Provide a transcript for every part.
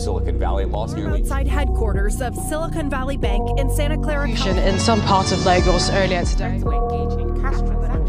Silicon Valley lost nearly... Outside headquarters of Silicon Valley Bank in Santa Clara in some parts of Lagos earlier today.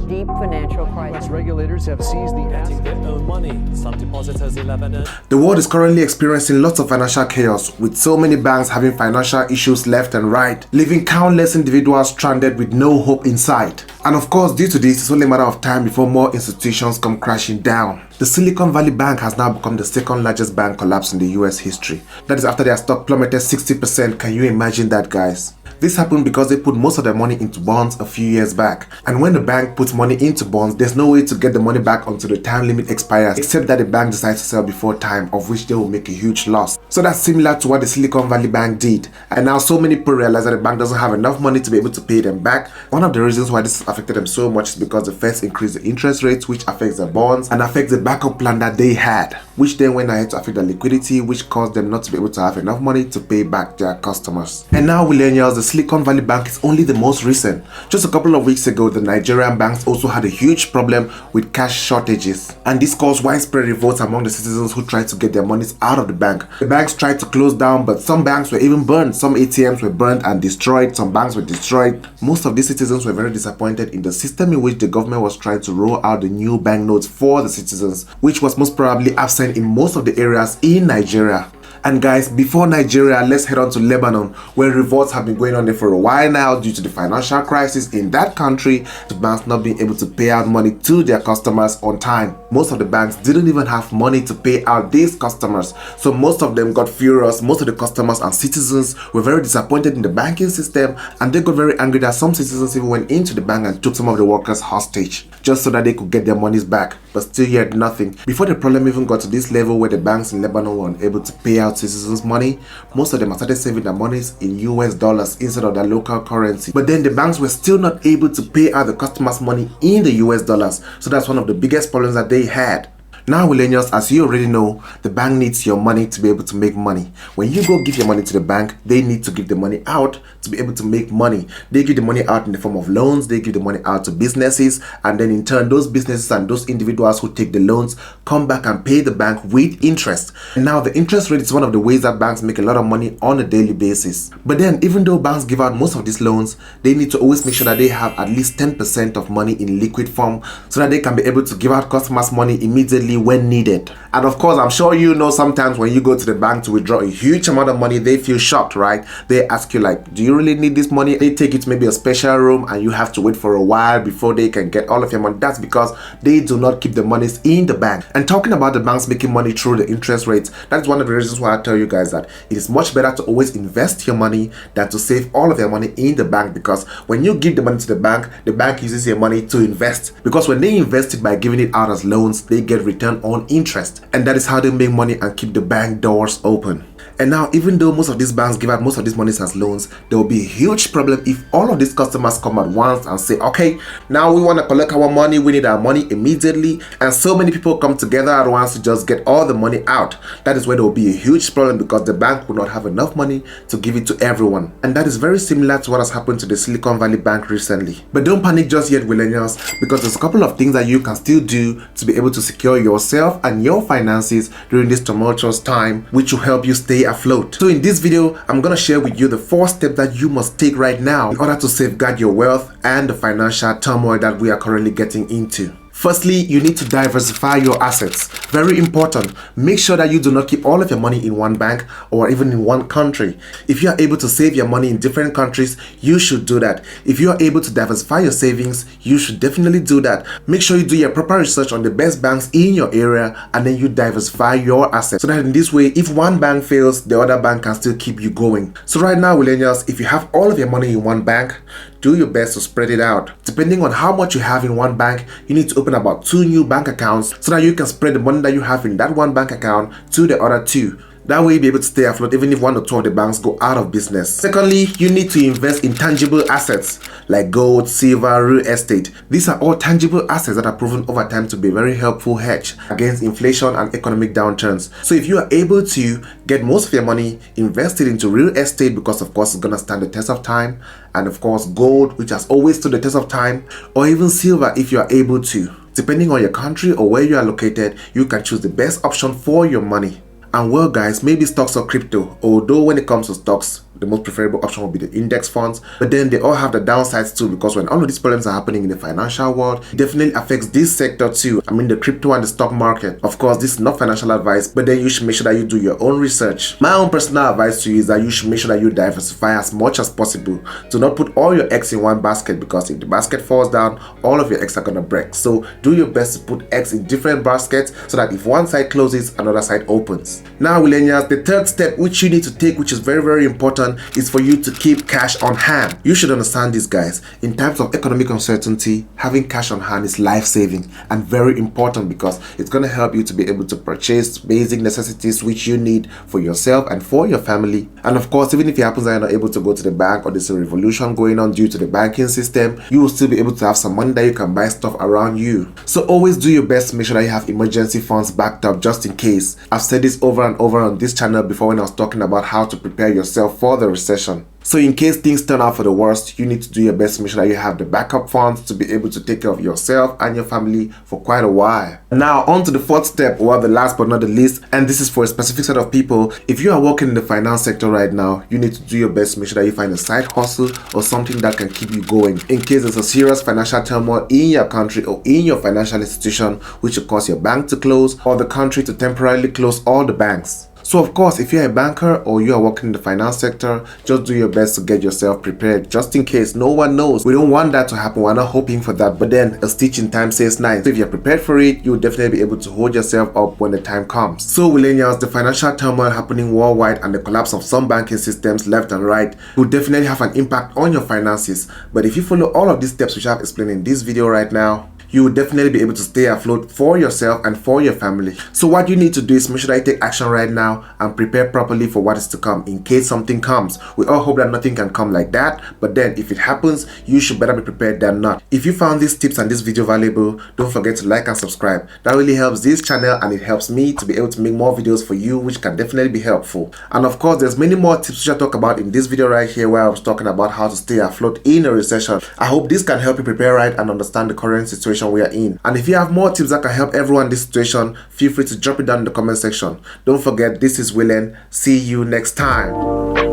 Deep financial crisis. Regulators have seized the assets. Their own money. Some depositors in Lebanon. The world is currently experiencing lots of financial chaos, with so many banks having financial issues left and right, leaving countless individuals stranded with no hope in sight. And of course, due to this, it's only a matter of time before more institutions come crashing down. The Silicon Valley Bank has now become the second largest bank collapse in the US history. That is after their stock plummeted 60%. Can you imagine that, guys? This happened because they put most of their money into bonds a few years back. And when the bank puts money into bonds, there's no way to get the money back until the time limit expires, except that the bank decides to sell before time, of which they will make a huge loss. So that's similar to what the Silicon Valley Bank did. And now so many people realize that the bank doesn't have enough money to be able to pay them back. One of the reasons why this has affected them so much is because the Fed increased the interest rates, which affects their bonds and affects the backup plan that they had, which then went ahead to affect their liquidity, which caused them not to be able to have enough money to pay back their customers. And now, millennials, the Silicon Valley Bank is only the most recent. Just a couple of weeks ago, the Nigerian banks also had a huge problem with cash shortages, and this caused widespread revolts among the citizens who tried to get their monies out of the bank. The banks tried to close down, but some banks were even burned. Some ATMs were burned and destroyed. Some banks were destroyed. Most of these citizens were very disappointed in the system in which the government was trying to roll out the new banknotes for the citizens, which was most probably absent in most of the areas in Nigeria. And guys, before Nigeria, let's head on to Lebanon, where revolts have been going on there for a while now due to the financial crisis in that country, the banks not being able to pay out money to their customers on time. Most of the banks didn't even have money to pay out these customers, so most of them got furious. Most of the customers and citizens were very disappointed in the banking system, and they got very angry that some citizens even went into the bank and took some of the workers hostage just so that they could get their monies back, but still yet nothing. Before the problem even got to this level where the banks in Lebanon were unable to pay out citizens' money, most of them started saving their monies in US dollars instead of their local currency. But then the banks were still not able to pay out the customers' money in the US dollars, so that's one of the biggest problems that they had. Now, millennials, as you already know, the bank needs your money to be able to make money. When you go give your money to the bank, they need to give the money out to be able to make money. They give the money out in the form of loans, they give the money out to businesses, and then in turn, those businesses and those individuals who take the loans come back and pay the bank with interest. And now the interest rate is one of the ways that banks make a lot of money on a daily basis. But then, even though banks give out most of these loans, they need to always make sure that they have at least 10% of money in liquid form so that they can be able to give out customers money immediately when needed. And of course, I'm sure you know sometimes when you go to the bank to withdraw a huge amount of money, they feel shocked, right? They ask you like, do you really need this money? They take you to maybe a special room and you have to wait for a while before they can get all of your money. That's because they do not keep the monies in the bank. And talking about the banks making money through the interest rates, that's one of the reasons why I tell you guys that it is much better to always invest your money than to save all of your money in the bank, because when you give the money to the bank uses your money to invest, because when they invest it by giving it out as loans, they get return on interest, and that is how they make money and keep the bank doors open. And now, even though most of these banks give out most of these monies as loans, there will be a huge problem if all of these customers come at once and say, okay, now we want to collect our money, we need our money immediately, and so many people come together at once to just get all the money out. That is where there will be a huge problem, because the bank will not have enough money to give it to everyone. And that is very similar to what has happened to the Silicon Valley Bank recently. But don't panic just yet, millennials, because there's a couple of things that you can still do to be able to secure yourself and your finances during this tumultuous time, which will help you stay afloat. So in this video, I'm going to share with you the 4 steps that you must take right now in order to safeguard your wealth and the financial turmoil that we are currently getting into. Firstly, you need to diversify your assets. Very important. Make sure that you do not keep all of your money in one bank or even in one country. If you are able to save your money in different countries, you should do that. If you are able to diversify your savings, you should definitely do that. Make sure you do your proper research on the best banks in your area, and then you diversify your assets, so that in this way, if one bank fails, the other bank can still keep you going. So right now, millennials, if you have all of your money in one bank, do your best to spread it out. Depending on how much you have in one bank, you need to open about 2 new bank accounts so that you can spread the money that you have in that one bank account to the other 2. That way, you'll be able to stay afloat even if 1 or 2 of the banks go out of business. Secondly, you need to invest in tangible assets like gold, silver, real estate. These are all tangible assets that are proven over time to be a very helpful hedge against inflation and economic downturns. So if you are able to get most of your money invested into real estate, because of course it's going to stand the test of time, and of course gold, which has always stood the test of time, or even silver if you are able to. Depending on your country or where you are located, you can choose the best option for your money. And well guys, maybe stocks or crypto, although when it comes to stocks, the most preferable option would be the index funds, but then they all have the downsides too, because when all of these problems are happening in the financial world, it definitely affects this sector too. I mean the crypto and the stock market. Of course, this is not financial advice, but then you should make sure that you do your own research. My own personal advice to you is that you should make sure that you diversify as much as possible. Do not put all your eggs in one basket, because if the basket falls down, all of your eggs are gonna break. So do your best to put eggs in different baskets so that if one side closes, another side opens. Now millennials, the third step which you need to take, which is very important, is for you to keep cash on hand. You should understand this guys. In times of economic uncertainty, having cash on hand is life-saving and very important, because it's going to help you to be able to purchase basic necessities which you need for yourself and for your family. And of course, even if it happens that you're not able to go to the bank or there's a revolution going on due to the banking system, you will still be able to have some money that you can buy stuff around you. So always do your best to make sure that you have emergency funds backed up just in case. I've said this over and over on this channel before when I was talking about how to prepare yourself for the recession. So in case things turn out for the worst, you need to do your best to make sure that you have the backup funds to be able to take care of yourself and your family for quite a while. Now on to the fourth step, or the last but not the least, and this is for a specific set of people. If you are working in the finance sector right now, you need to do your best to make sure that you find a side hustle or something that can keep you going in case there's a serious financial turmoil in your country or in your financial institution, which will cause your bank to close or the country to temporarily close all the banks. So of course, if you're a banker or you are working in the finance sector, just do your best to get yourself prepared just in case. No one knows. We don't want that to happen. We're not hoping for that. But then a stitch in time saves nine. So if you're prepared for it, you'll definitely be able to hold yourself up when the time comes. So millennials, the financial turmoil happening worldwide and the collapse of some banking systems left and right will definitely have an impact on your finances. But if you follow all of these steps which I've explained in this video right now, you will definitely be able to stay afloat for yourself and for your family. So what you need to do is make sure that you take action right now and prepare properly for what is to come in case something comes. We all hope that nothing can come like that, but then if it happens, you should better be prepared than not. If you found these tips and this video valuable, don't forget to like and subscribe. That really helps this channel and it helps me to be able to make more videos for you, which can definitely be helpful. And of course, there's many more tips which I talk about in this video right here, where I was talking about how to stay afloat in a recession. I hope this can help you prepare right and understand the current situation we are in. And if you have more tips that can help everyone in this situation, feel free to drop it down in the comment section. Don't forget, this is Willen. See you next time.